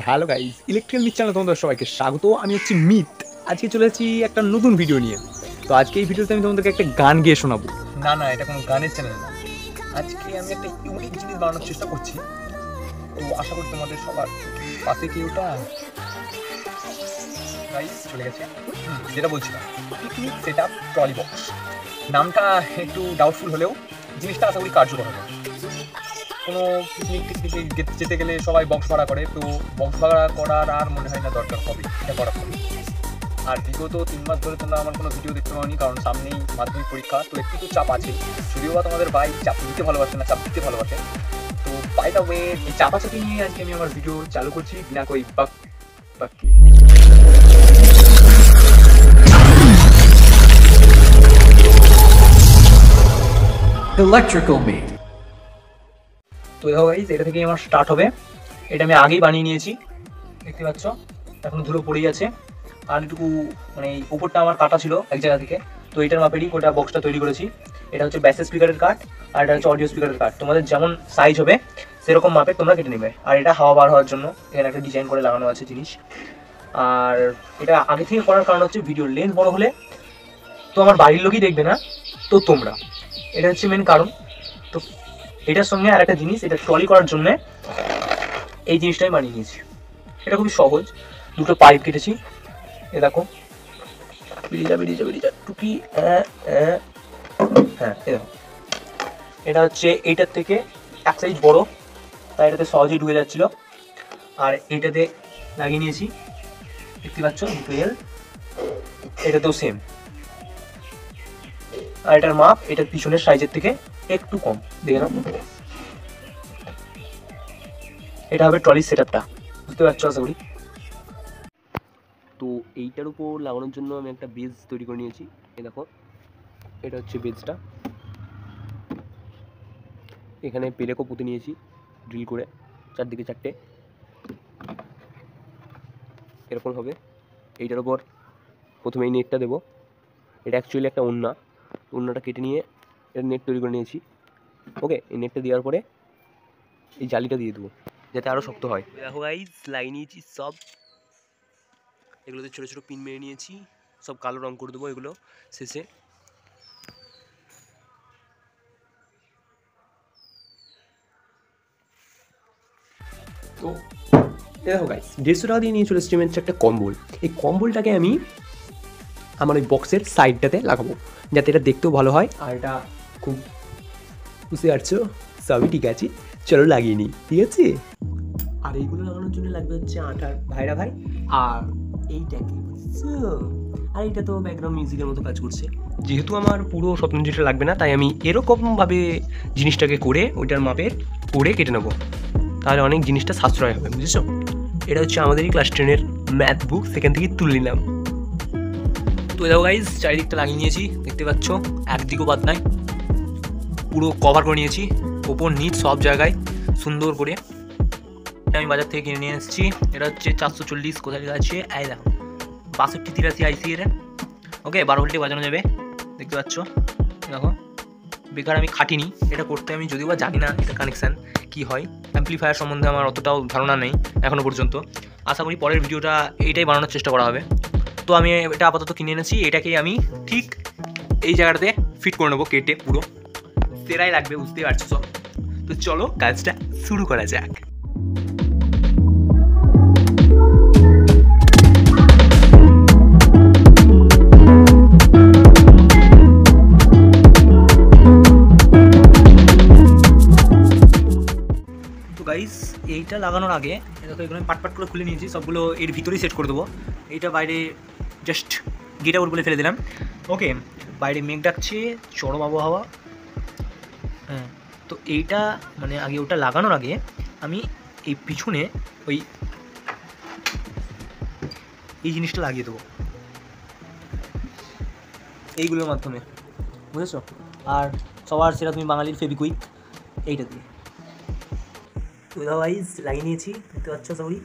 Hello guys, electrical meet চ্যানেলে তোমাদের সবাইকে স্বাগত। আমি হচ্ছি মিত। আজকে চলে এসেছি একটা নতুন ভিডিও নিয়ে। তো আজকে এই ভিডিওতে আমি তোমাদেরকে একটা গান গেয়ে শোনাবো। না এটা কোনো গানের চ্যানেল না। আজকে আমি একটা ইউনিক জিনিস বানানোর চেষ্টা করছি, তো আশা করি তোমাদের সবার পাশে কি ওটা গাইস চলে গেছে। যেটা বলছিলাম, picnic set up trolley box. নামটা একটু ডাউটফুল হলেও জিনিসটা আশা করি কার্যকর হবে। কোনো পিকনিকে যেতে গেলে সবাই বক্স ভাড়া করে, তো বক্স ভাড়া করার আর মনে হয় না দরকার হবে এটা করার পরে। আর বিগত 3 মাস ধরে তোমরা আমার কোনো ভিডিও দেখতে পাওনি, কারণ সামনেই মাধ্যমিক পরীক্ষা, তো একটু তো চাপ আছে। যদিও বা তোমাদের ভাই চাপ নিতে ভালোবাসে না, চাপ দিতে ভালোবাসে। তো বাই দ্য ওয়ে, এই চাপাচাপি নিয়ে আজকে আমি আমার ভিডিও চালু করছি বিনা কই বাক্যে। Electrical Meat. তো দেখো গাইস, এটা থেকেই আমার স্টার্ট হবে। এটা আমি আগেই বানিয়ে নিয়েছি, দেখতে পাচ্ছ এখন ধুলো পড়েই আছে। আর একটু মানে উপরটা আমার কাটা ছিল এক জায়গা থেকে, তো এটার মাপেরই ওটা বক্সটা তৈরি করেছি। এটা হচ্ছে ব্যাস স্পিকারের কাট, আর এটা হচ্ছে অডিও স্পিকারের কাট। তোমাদের যেমন সাইজ হবে সেরকম মাপের তোমরা কেটে নেবে। আর এটা হাওয়া বার হওয়ার জন্য এখানে একটা ডিজাইন করে লাগানো আছে জিনিস। আর এটা আগে থেকে করার কারণ হচ্ছে ভিডিওর লেন্থ বড় হলে তো আমার বাড়ির লোকই দেখবে না, তো তোমরা, এটা হচ্ছে মেন কারণ। তো এটার সঙ্গে আর একটা জিনিস, এটা ট্রলি করার জন্য এই জিনিসটাই বানিয়ে নিয়েছি। এটা খুবই সহজ, দুটো পাইপ কেটেছি, এ দেখো বেরিয়ে যা টুকি। হ্যাঁ এ দেখো, এটা হচ্ছে এইটার থেকে এক সাইজ বড়, তাই এটাতে সহজেই ঢুকে যাচ্ছিল। আর এইটাতে লাগিয়ে নিয়েছি, দেখতে পাচ্ছ দুটো, এটাতেও সেম। আর এটার মাপ এটার পিছনের সাইজের থেকে একটু কম, দেখে নাও। এটা হবে ট্রলি সেটআপটা, বুঝতে পারছো আশা করি। তো এইটার উপর লাগানোর জন্য আমি একটা বেজ তৈরি করে নিয়েছি। এই দেখো, এটা হচ্ছে বেজটা। এখানে পেরেকও পুঁতে নিয়েছি ড্রিল করে, চারদিকে চারটে এরকম হবে। এইটার উপর প্রথমে এই নেটটা দেবো। এটা অ্যাকচুয়ালি একটা ওড়নাটা কেটে নিয়ে এটা নেট তৈরি করে নিয়েছি। ওকে, এই নেটটা দেওয়ার পরে এই জালিটা দিয়ে দেবো যাতে আরও শক্ত হয়। দেখো গাইস, লাগিয়ে নিয়েছি সব। এগুলোতে ছোটো ছোটো পিন মেরে নিয়েছি, সব কালো রং করে দেবো এগুলো শেষে। তো দেখো গাইস, 150 টাকা দিয়ে নিয়ে চলে এসেছি একটা কম্বল। এই কম্বলটাকে আমি আমার ওই বক্সের সাইডটাতে লাগাবো যাতে এটা দেখতেও ভালো হয়। আর এটা খুব, বুঝতে পারছো, সবই ঠিক আছে, চলো লাগিয়ে নিই, ঠিক আছে। আর এইগুলো লাগানোর জন্য লাগবে হচ্ছে আঠার ভাই। আর এইটাকে বুঝছো, আর এটা তো ব্যাকগ্রাউন্ড মিউজিকের মতো কাজ করছে। যেহেতু আমার পুরো স্বপ্ন যেটা লাগবে না, তাই আমি এরকমভাবে জিনিসটাকে করে ওইটার মাপের করে কেটে নেবো, তাহলে অনেক জিনিসটা সাশ্রয় হবে, বুঝেছো। এটা হচ্ছে আমাদেরই ক্লাস 10-এর ম্যাথ বুক, সেখান থেকে তুলে নিলাম। তো দেখো গাইজ, চারিদিকটা লাগিয়ে নিয়েছি, দেখতে পাচ্ছ, একদিকও বাদ নাই, পুরো কভার করে নিয়েছি, ওপর নিচ সব জায়গায় সুন্দর করে। আমি বাজার থেকে কিনে নিয়ে এসেছি। এটা হচ্ছে 440, কোথায় লেখা আছে, এই দেখো 6283 আইসি এর। ওকে, 12 ভোল্টে বাজানো যাবে, দেখতে পাচ্ছ। দেখো, বেকার আমি খাটিনি এটা করতে। আমি যদিও বা জানি না এটা কানেকশান কী হয়, অ্যাম্পলিফায়ার সম্বন্ধে আমার অতটাও ধারণা নেই এখনও পর্যন্ত। আশা করি পরের ভিডিওটা এইটাই বানানোর চেষ্টা করা হবে। তো আমি এটা আপাতত কিনে এনেছি, এটাকেই আমি ঠিক এই জায়গাটাতে ফিট করে নেবো কেটে, পুরো সেরাই লাগবে, বুঝতে পারছো সব। তো চলো কাজটা শুরু করা যাক। গাইস, এইটা লাগানোর আগে দেখো, এগুলো আমি পাট করে খুলে নিয়েছি, সবগুলো এর ভিতরেই সেট করে দেবো। এইটা বাইরে জাস্ট গেট আউট বলে ফেলে দিলাম। ওকে, বাইরে মেঘ ডাকছে, চরম আবহাওয়া। হ্যাঁ, তো এইটা মানে আগে ওটা লাগানোর আগে আমি এই পিছনে এই জিনিসটা লাগিয়ে দেবো এইগুলোর মাধ্যমে, বুঝেছো। আর সবার সেরা তুমি বাঙালির ফেবিকুইক, এইটা দিয়ে ওয়াইজ লাগিয়ে নিয়েছি, দেখতে পাচ্ছ। সরি,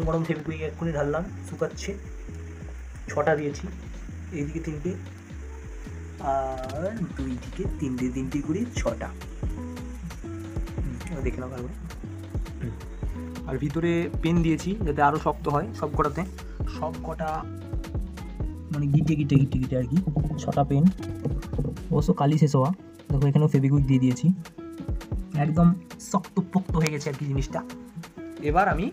গরম ফেবিকুইক এক্ষুনি ঢাললাম, শুকাচ্ছে। 6টা দিয়েছি, এইদিকে 3টে আর দুই দিকে 3টে করে 6টা। দেখে নাও ভালো করে। আর ভিতরে পেন দিয়েছি যাতে আরও শক্ত হয় সব কটা মানে গিটে আর কি 6টা পেন। অবশ্য কালি শেষ হওয়া, দেখো এখানেও ফেভিকুইক দিয়ে দিয়েছি, একদম শক্তপোক্ত হয়ে গেছে আর কি জিনিসটা। এবার আমি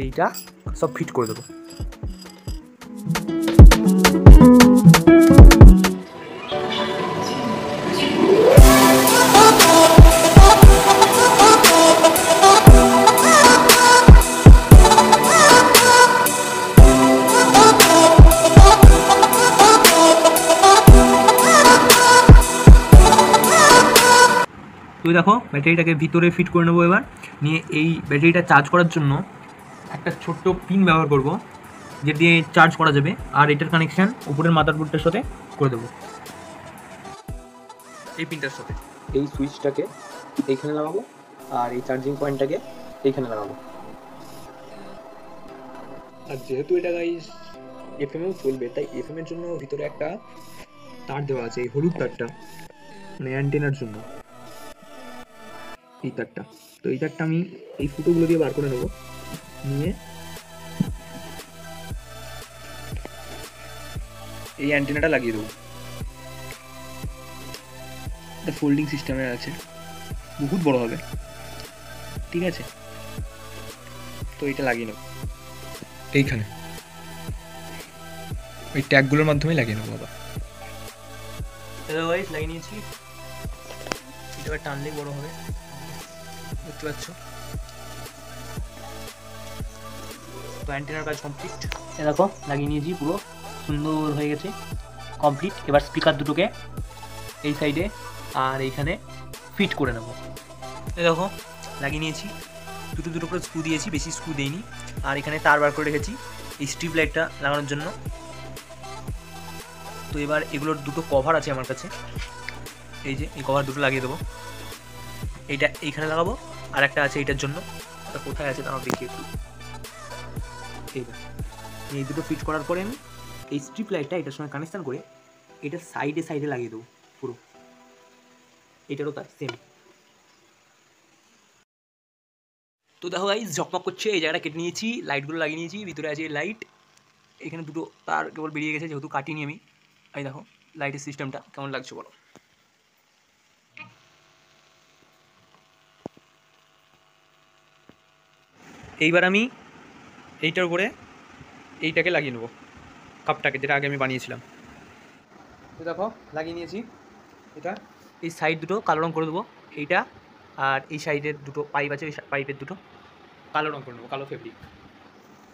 এইটা সব ফিট করে দেবো। তো দেখো ব্যাটারিটাকে ভিতরে ফিট করে নেবো এবার। নিয়ে এই ব্যাটারিটা চার্জ করার জন্য একটা ছোট্ট পিন ব্যবহার করব, যেটা দিয়ে চার্জ করা যাবে। আর এটার কানেকশান উপরের মাদারবোর্ডটার সাথে করে দেবো, এই পিনটার সাথে। এই সুইচটাকে এইখানে লাগাবো আর এই চার্জিং পয়েন্টটাকে এইখানে লাগাবো। আর যেহেতু এটা গাইস এফএমও চলবে, তাই এফএম এর জন্য ভিতরে একটা তার দেওয়া আছে, এই হলুদ তারটা, মানে অ্যান্টেনার জন্য এই তারটা। তো এই তারটা আমি এই ফুটোগুলো দিয়ে বার করে নেবো, নিয়ে এই অ্যান্টেনাটা লাগিয়ে দেবো। এটা ফোল্ডিং সিস্টেমের আছে, বহুত বড় হবে, ঠিক আছে। তো এটা লাগিয়ে নেব এইখানে, ওই ট্যাগগুলোর মাধ্যমে লাগিয়ে নেবো আবার। লাগিয়ে নিয়েছি, এটা টানলেই বড় হবে, দেখতে পাচ্ছ। তো অ্যান্টেনার কাজ কমপ্লিট, দেখো লাগিয়ে নিয়েছি, পুরো সুন্দর হয়ে গেছে, কমপ্লিট। এবার স্পিকার দুটোকে এই সাইডে আর এইখানে ফিট করে নেব। দেখো লাগিয়ে নিয়েছি, দুটো করে স্ক্রু দিয়েছি, বেশি স্ক্রু দেইনি। আর এখানে তার বার করে রেখেছি এই স্ট্রিপ লাইটটা লাগানোর জন্য। তো এবার এগুলোর দুটো কভার আছে আমার কাছে, এই যে এই কভার দুটো লাগিয়ে দেবো। এইটা এইখানে লাগাবো, আর একটা আছে এইটার জন্য, এটা কোথায় আছে তাও দেখি একটু। এই দুটো ফিট করার পরে আমি এই স্ট্রিপ লাইটটা এটার সঙ্গে কানেকশান করে এটা সাইডে লাগিয়ে দেবো পুরো, এটারও তাই সেম। তো দেখো গাইস ঝকমক করছে, এই জায়গাটা কেটে নিয়েছি, লাইটগুলো লাগিয়ে নিয়েছি, ভিতরে আছে লাইট। এখানে দুটো তার কেবল বেরিয়ে গেছে, যেহেতু কাটিনি আমি। এই দেখো লাইটের সিস্টেমটা কেমন লাগছে বলো। এইবার আমি এইটার উপরে এইটাকে লাগিয়ে নেবো, কাপটাকে, যেটা আগে আমি বানিয়েছিলাম। তো দেখো লাগিয়ে নিয়েছি এটা। এই সাইড দুটো কালো রঙ করে দেবো, এইটা আর এই সাইডের দুটো পাইপ আছে, ওই পাইপের দুটো কালো রঙ করে নেবো, কালো ফেব্রিক।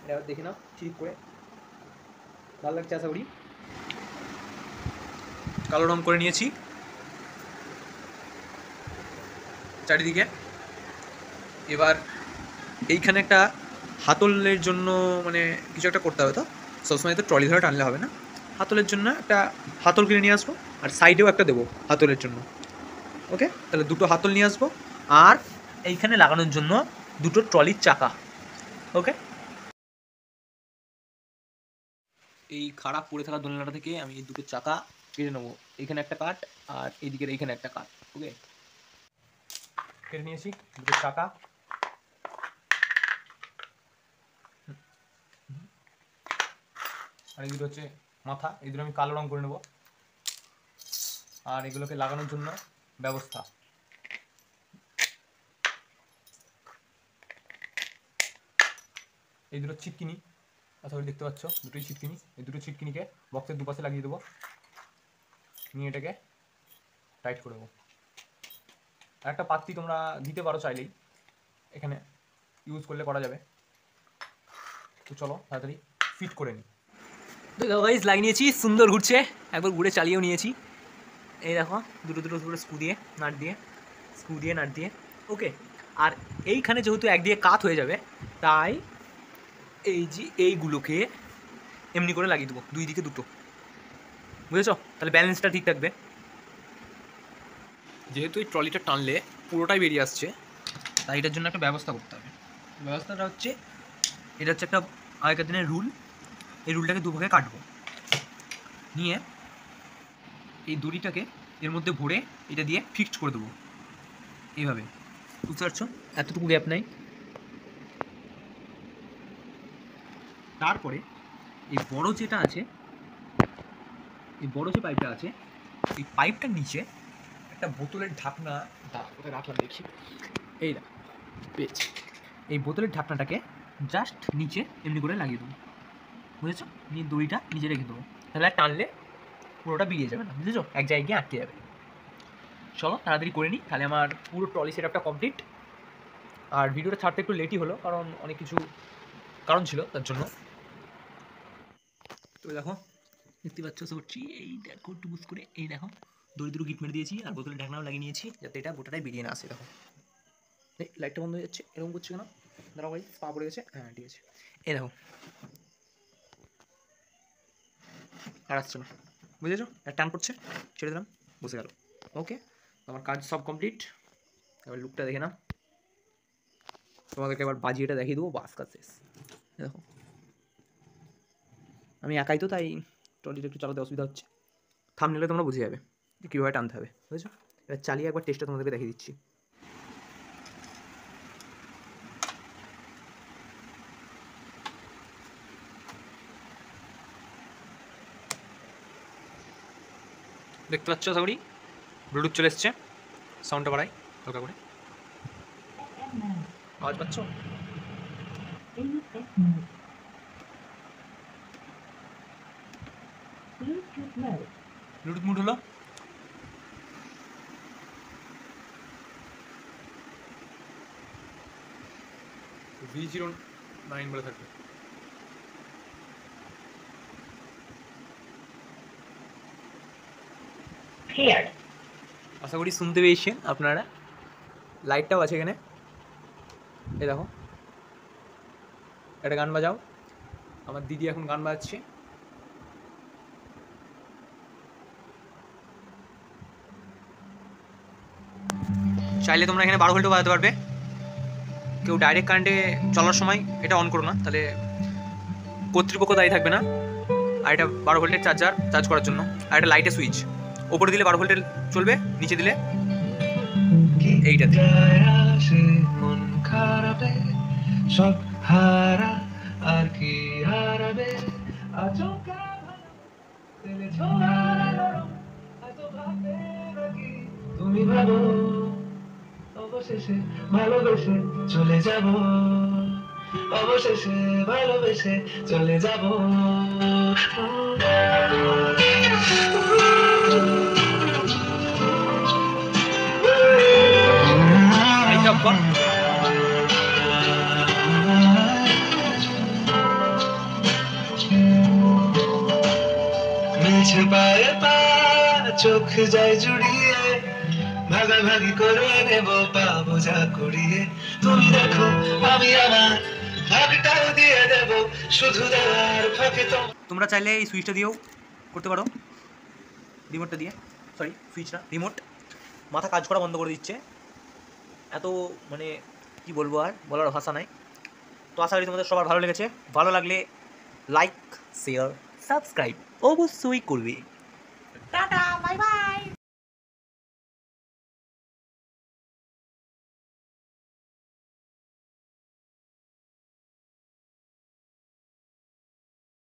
এটা দেখে নাও ঠিক করে, ভালো লাগছে আশা করি। কালো রঙ করে নিয়েছি চারিদিকে। এবার এইখানে একটা হাতলের জন্য মানে কিছু একটা করতে হবে, তো সবসময় তো ট্রলি ধরে টানলে হবে না, হাতলের জন্য একটা হাতল কিনে নিয়ে আসবো, আর সাইডেও একটা দেবো হাতলের জন্য। ওকে, তাহলে দুটো হাতল নিয়ে আসবো, আর এইখানে লাগানোর জন্য দুটো ট্রলির চাকা। ওকে, এই খারাপ পড়ে থাকা দোলনাটা থেকে আমি এই দুটো চাকা কেটে নেবো, এইখানে একটা কাট আর এইদিকের এইখানে একটা কাট। ওকে, কেটে নিয়েছি দুটো চাকা। আর এই দুটো হচ্ছে মাথা, এই দুটো আমি কালো রঙ করে নেবো, আর এগুলোকে লাগানোর জন্য ব্যবস্থা। এই দুটো ছিটকিনি, আশা করি দেখতে পাচ্ছ, দুটোই ছিটকিনি। এই দুটো ছিটকিনিকে বক্সের দুপাশে লাগিয়ে দেবো, নিয়ে এটাকে টাইট করে দেবো। আর একটা পাত্তি তোমরা দিতে পারো চাইলেই, এখানে ইউজ করলে করা যাবে। তো চলো তাড়াতাড়ি ফিট করে নিই। তো দেখো গাইস লাগিয়ে নিয়েছি, সুন্দর ঘুরছে, একবার ঘুরে চালিয়েও নিয়েছি। এই দেখো দুটো করে স্ক্রু দিয়ে নাট দিয়ে। ওকে, আর এইখানে যেহেতু একদিকে কাত হয়ে যাবে, তাই এই যে এইগুলোকে এমনি করে লাগিয়ে দেবো, দুই দিকে দুটো, বুঝেছো? তাহলে ব্যালেন্সটা ঠিক থাকবে। যেহেতু এই ট্রলিটা টানলে পুরোটাই বেরিয়ে আসছে, তাই এটার জন্য একটা ব্যবস্থা করতে হবে। ব্যবস্থাটা হচ্ছে, এটা হচ্ছে একটা আগেকার দিনের রুল। এই রুলটাকে দুভাগে কাটবো, নিয়ে এই দড়িটাকে এর মধ্যে ভরে এটা দিয়ে ফিক্সড করে দেবো এইভাবে, বুঝতে পারছো? এতটুকু গ্যাপ নাই, তারপরে এই বড় যেটা আছে, এই বড় যে পাইপটা আছে, এই পাইপটার নিচে একটা বোতলের ঢাকনা, কোথায় রাখলাম দেখি, এই না পেয়েছি। এই বোতলের ঢাকনাটাকে জাস্ট নিচে এমনি করে লাগিয়ে দেবো, বুঝেছো? নিয়ে দড়িটা নিচে রেখে দেবো, তাহলে আর টানলে পুরোটা বেরিয়ে যাবে না, বুঝেছো? এক জায়গায় গিয়ে আটকে যাবে। চলো তাড়াতাড়ি করে নিই, তাহলে আমার পুরো ট্রলি সেটআপটা কমপ্লিট। আর ভিডিওটা ছাড়তে একটু লেটই হলো, কারণ অনেক কিছু কারণ ছিল তার জন্য। তো দেখো, দেখতে পাচ্ছ সরছি, এই দেখো টুকুস করে, এই দেখো দড়ি দুটো গিট মেরে দিয়েছি, আর বোতলের ঢাকনাও লাগিয়ে নিয়েছি যাতে এটা গোটাটাই বেরিয়ে না আসে। দেখো এই লাইটটা বন্ধ হয়ে যাচ্ছে, এরকম করছে কেন? দাঁড়াও ভাই, পা পড়ে গেছে, হ্যাঁ ঠিক আছে। এই দেখো আর আসছে না, বুঝেছো? আর টান পড়ছে, ছেড়ে দিলাম, বসে গেল। ওকে, আমার কাজ সব কমপ্লিট। এবার লুকটা দেখে নাও, তোমাদেরকে এবার বাজিয়েটা দেখিয়ে দেবো, বাস কাজ শেষ। দেখো আমি একাই তো, তাই ট্রলিটা একটু চালাতে অসুবিধা হচ্ছে। থাম্বনেলে তোমরা বুঝে যাবে যে কীভাবে টানতে হবে, বুঝেছো? এবার চালিয়ে একবার টেস্টটা তোমাদেরকে দেখিয়ে দিচ্ছি। দেখতে পাচ্ছ আশা করি, ব্লুটুথ চলে এসছে। সাউন্ডটা বাড়াই হালকা করে, আওয়াজ পাচ্ছ? ব্লুটুথ মুড হলো। V09 বলে থাকবে। আশা করি শুনতে পেয়েছেন আপনারা। লাইটটাও আছে এখানে, এই দেখো। একটা গান বাজাও, আমার দিদি এখন গান বাজাচ্ছে। চাইলে তোমরা এখানে 12 ভোল্টও বাজাতে পারবে। কেউ ডাইরেক্ট কারেন্টে চলার সময় এটা অন করো না, তাহলে কর্তৃপক্ষ দায়ী থাকবে না। আর এটা 12 ভোল্টের চার্জ করার জন্য। আর এটা লাইটের সুইচ, ওপরে দিলে 12 ভোল্টের চলবে, নিচে দিলে এইটাতে। মন খারাপে সব হারা আর কি হারাবে, আচমকা তেলে ছোঁয়া নরম, এত ভাবে নাকি তুমি ভাবো, অবশেষে ভালোবেসে চলে যাব, অবশেষে ভালোবেসে চলে যাব। মিছে পায়ে পা চোখ যায় জুড়িয়ে, ভাগাভাগি করে নেব পাবো যা কুড়িয়ে। তুমি দেখো আমি আমার ভাগটাও দিয়ে দেব, শুধু দেওয়ার ফাঁকে। তোমরা চাইলে এই সুইচটা দিয়েও করতে পারো, রিমোটটা দিয়ে, সরি সুইচ না রিমোট। মাথা কাজ করা বন্ধ করে দিচ্ছে, এত মানে কি বলবো, আর বলার ভাষা নাই। তো আশা করি তোমাদের সবার ভালো লেগেছে। ভালো লাগলে লাইক, শেয়ার, সাবস্ক্রাইব অবশ্যই করবে। টাটা।